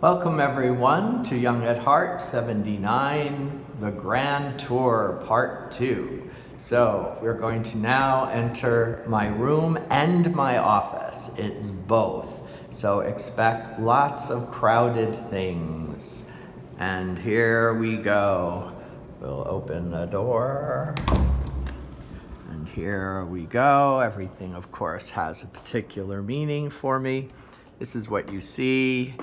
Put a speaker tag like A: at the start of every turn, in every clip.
A: Welcome everyone to Young at Heart 79, the Grand Tour Part 2. So we're going to now enter my room and my office. It's both. So expect lots of crowded things. And here we go. We'll open the door. And here we go. Everything, of course, has a particular meaning for me. This is what you see.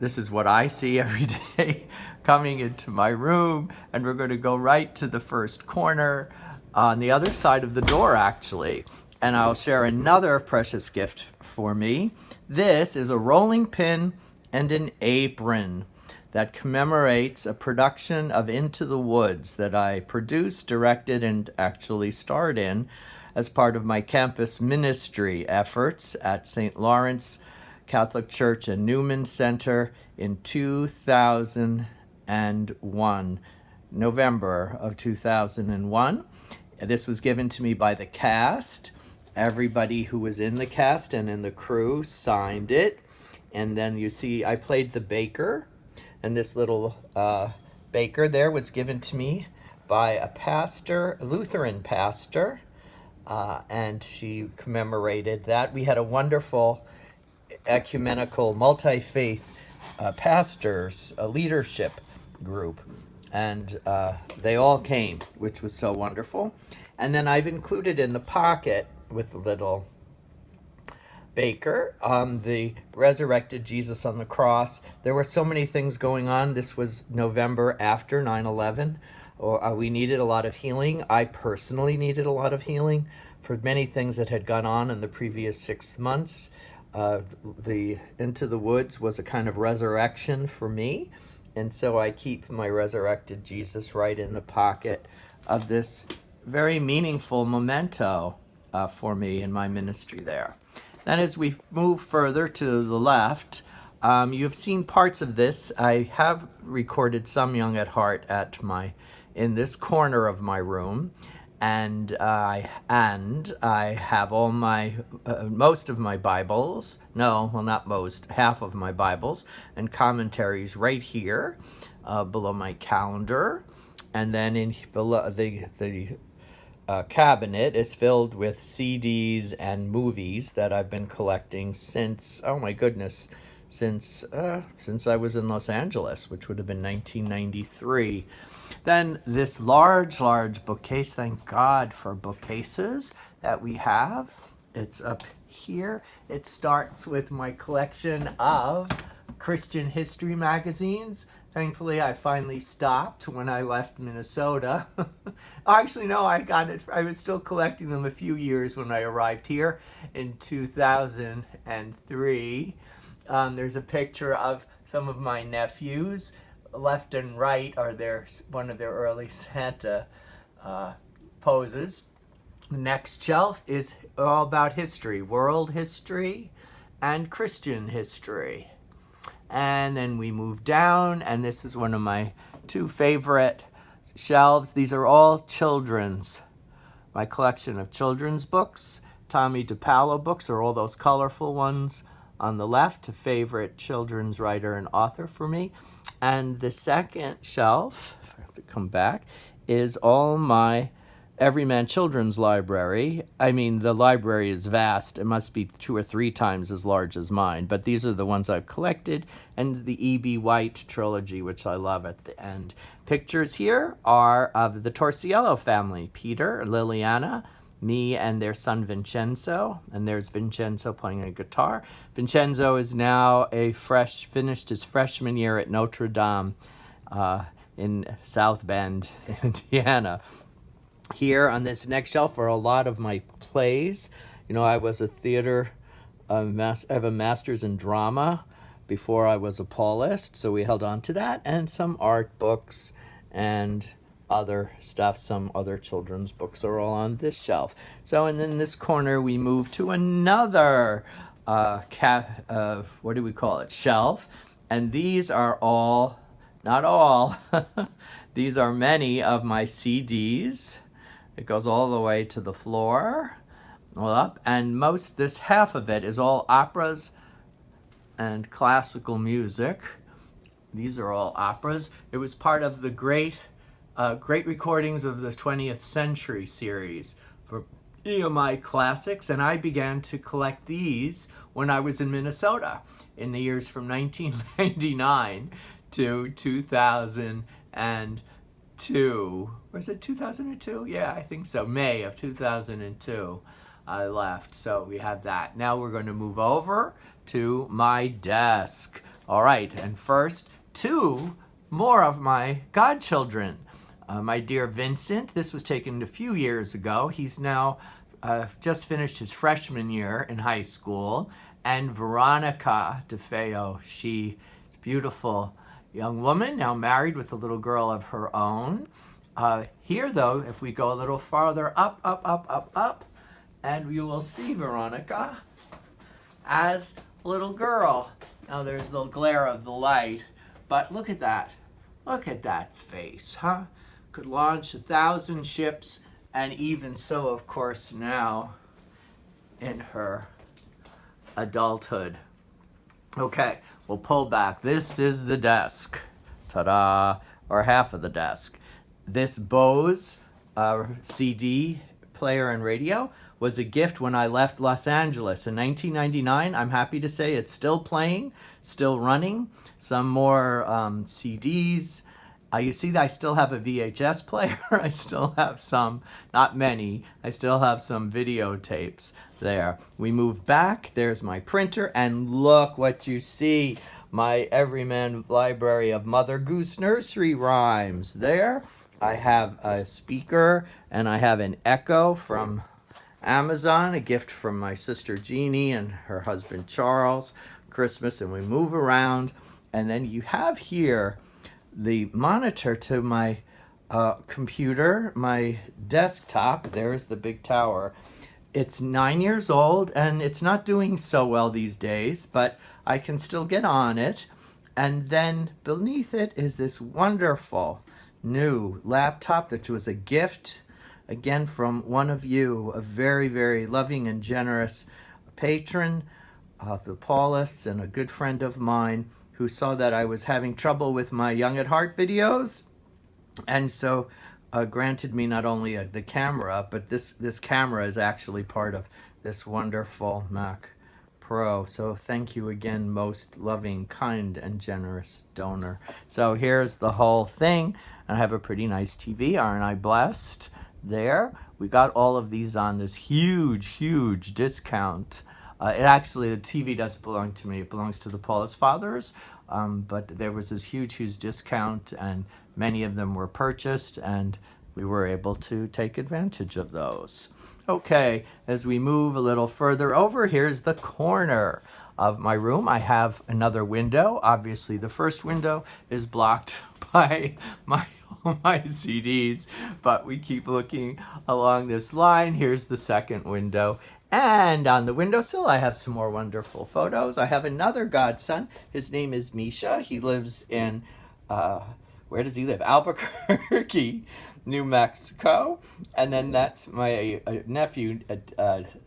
A: This is what I see every day coming into my room, and we're going to go right to the first corner on the other side of the door, actually. And I'll share another precious gift for me. This is a rolling pin and an apron that commemorates a production of Into the Woods that I produced, directed, and actually starred in as part of my campus ministry efforts at St. Lawrence Catholic Church and Newman Center in 2001, November of 2001. This was given to me by the cast. Everybody who was in the cast and in the crew signed it. And then you see I played the baker, and this little baker there was given to me by a pastor, a Lutheran pastor, and she commemorated that. We had a wonderful ecumenical multi-faith pastors leadership group, and they all came, which was so wonderful. And then I've included in the pocket with the little baker the resurrected Jesus on the cross. There were so many things going on. This was November after 9/11. We needed a lot of healing. I personally needed a lot of healing for many things that had gone on in the previous 6 months. The Into the Woods was a kind of resurrection for me, and so I keep my resurrected Jesus right in the pocket of this very meaningful memento for me in my ministry there. Then as we move further to the left, you've seen parts of this. I have recorded some Young at Heart in this corner of my room. And I have all my, most of my Bibles, not most, half of my Bibles and commentaries right here below my calendar. And then below the cabinet is filled with CDs and movies that I've been collecting since, oh my goodness, since I was in Los Angeles, which would have been 1993. Then this large bookcase, thank God for bookcases that we have. It's up here. It starts with my collection of Christian history magazines. Thankfully, I finally stopped when I left Minnesota. Actually, no, I was still collecting them a few years when I arrived here in 2003. There's a picture of some of my nephews. Left and right are one of their early Santa poses. The next shelf is all about history, world history and Christian history. And then we move down, and this is one of my two favorite shelves. These are all my collection of children's books. Tommy DePaolo books are all those colorful ones on the left, a favorite children's writer and author for me. And the second shelf, if I have to come back, is all my Everyman Children's Library. I mean, the library is vast. It must be 2 or 3 times as large as mine. But these are the ones I've collected, and the E.B. White trilogy, which I love at the end. Pictures here are of the Torsiello family, Peter, Liliana, me, and their son Vincenzo. And there's Vincenzo playing a guitar. Vincenzo is now finished his freshman year at Notre Dame in South Bend, Indiana. Here on this next shelf are a lot of my plays. You know, I was a I have a master's in drama before I was a Paulist, so we held on to that, and some art books and other stuff. Some other children's books are all on this shelf. So, and in this corner we move to another what do we call it, shelf, and these are all, not all, these are many of my CDs. It goes all the way to the floor, all up, and this half of it is all operas and classical music. These are all operas. It was part of the great recordings of the 20th century series for EMI Classics, and I began to collect these when I was in Minnesota in the years from 1999 to 2002. Was it 2002? Yeah, I think so. May of 2002 I left. So we have that. Now we're going to move over to my desk. All right, and first, two more of my godchildren. My dear Vincent, this was taken a few years ago. He's now just finished his freshman year in high school. And Veronica DeFeo, she's a beautiful young woman, now married with a little girl of her own. Here, though, if we go a little farther up, and you will see Veronica as a little girl. Now there's the glare of the light, but look at that. Look at that face, huh? Could launch 1,000 ships, and even so, of course, now in her adulthood. Okay, we'll pull back. This is the desk. Ta-da! Or half of the desk. This Bose CD player and radio was a gift when I left Los Angeles in 1999. I'm happy to say it's still playing, still running. Some more CDs. You see that I still have a VHS player. I still have some, not many. I still have some videotapes there. We move back. There's my printer, and look what you see. My Everyman library of Mother Goose nursery rhymes. There, I have a speaker, and I have an Echo from Amazon, a gift from my sister Jeannie and her husband Charles, Christmas, and we move around. And then you have here the monitor to my computer, my desktop. There's the big tower. It's 9 years old, and it's not doing so well these days, but I can still get on it. And then beneath it is this wonderful new laptop that was a gift, again, from one of you, a very, very loving and generous patron of the Paulists and a good friend of mine, who saw that I was having trouble with my Young at Heart videos, and so granted me not only the camera, but this camera is actually part of this wonderful Mac Pro. So thank you again, most loving, kind, and generous donor. So here's the whole thing. I have a pretty nice TV, aren't I blessed? There, we got all of these on this huge discount. The TV doesn't belong to me. It belongs to the Paulist Fathers. But there was this huge discount, and many of them were purchased, and we were able to take advantage of those. Okay, as we move a little further over, here's the corner of my room. I have another window. Obviously, the first window is blocked by all my CDs, but we keep looking along this line. Here's the second window. And on the windowsill, I have some more wonderful photos. I have another godson. His name is Misha. He lives in, where does he live? Albuquerque, New Mexico. And then that's my nephew,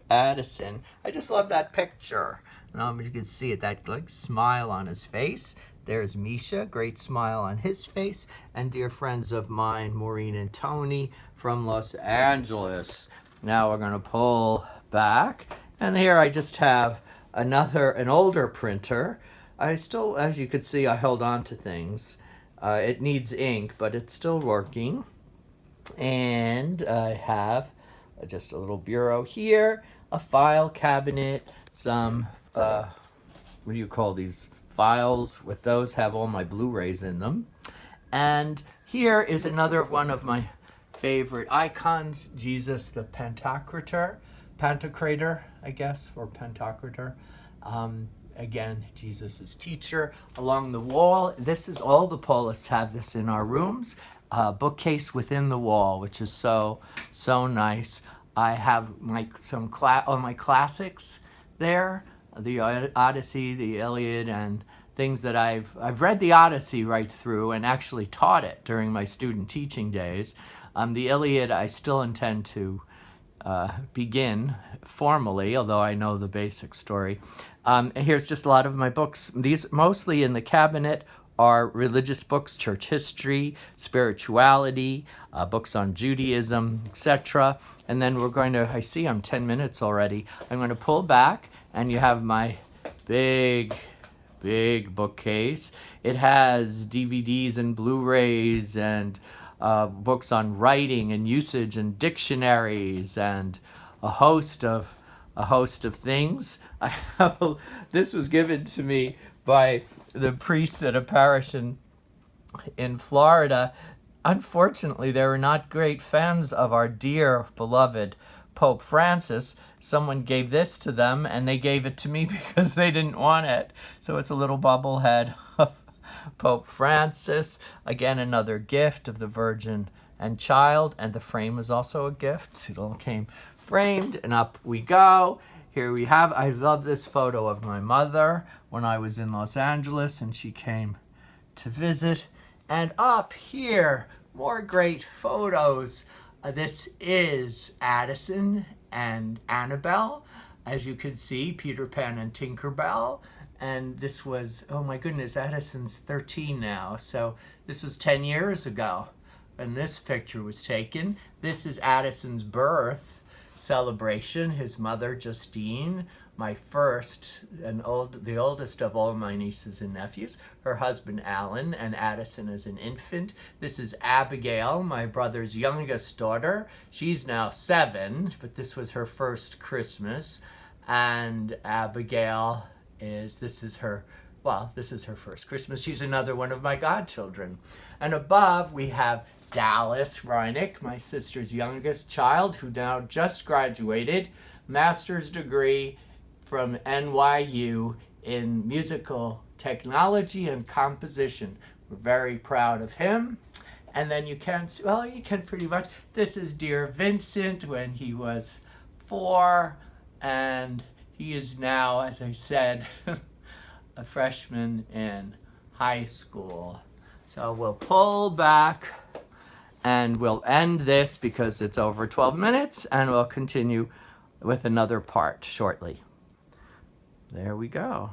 A: Addison. I just love that picture. You can see it, that like smile on his face. There's Misha, great smile on his face. And dear friends of mine, Maureen and Tony from Los Angeles. Now we're going to pull back, and here I just have an older printer. I still, as you could see, I held on to things. It needs ink, but it's still working. And I have just a little bureau here, a file cabinet, some what do you call these files? With those have all my Blu-rays in them. And here is another one of my favorite icons, Jesus the Pantocrator, I guess, or Pantocrator. Again, Jesus's teacher. Along the wall, this is all the Paulists have this in our rooms. Bookcase within the wall, which is so nice. I have all my classics there, the Odyssey, the Iliad, and things that I've read the Odyssey right through and actually taught it during my student teaching days. The Iliad I still intend to begin formally, although I know the basic story. And here's just a lot of my books. These mostly in the cabinet are religious books, church history, spirituality, books on Judaism, etc. And then we're going to, I see I'm 10 minutes already. I'm going to pull back, and you have my big bookcase. It has DVDs and Blu-rays and books on writing and usage and dictionaries and a host of things. This was given to me by the priest at a parish in Florida. Unfortunately, they were not great fans of our dear beloved Pope Francis. Someone gave this to them, and they gave it to me because they didn't want it. So it's a little bobblehead of Pope Francis. Again, another gift of the Virgin and Child, and the frame is also a gift. It all came framed, and up we go. Here we have, I love this photo of my mother when I was in Los Angeles and she came to visit. And up here, more great photos. This is Addison and Annabelle. As you can see, Peter Pan and Tinkerbell. And this was, oh my goodness, Addison's 13 now. So this was 10 years ago when this picture was taken. This is Addison's birth celebration. His mother, Justine, my first and the oldest of all my nieces and nephews, her husband Alan, and Addison as an infant. This is Abigail, my brother's youngest daughter. She's now 7, but this was her first Christmas. And Abigail this is her first Christmas. She's another one of my godchildren. And above we have Dallas Reinick, my sister's youngest child, who now just graduated, master's degree from NYU in musical technology and composition. We're very proud of him. And then you can pretty much, this is dear Vincent when he was 4, and he is now, as I said, a freshman in high school. So we'll pull back and we'll end this because it's over 12 minutes, and we'll continue with another part shortly. There we go.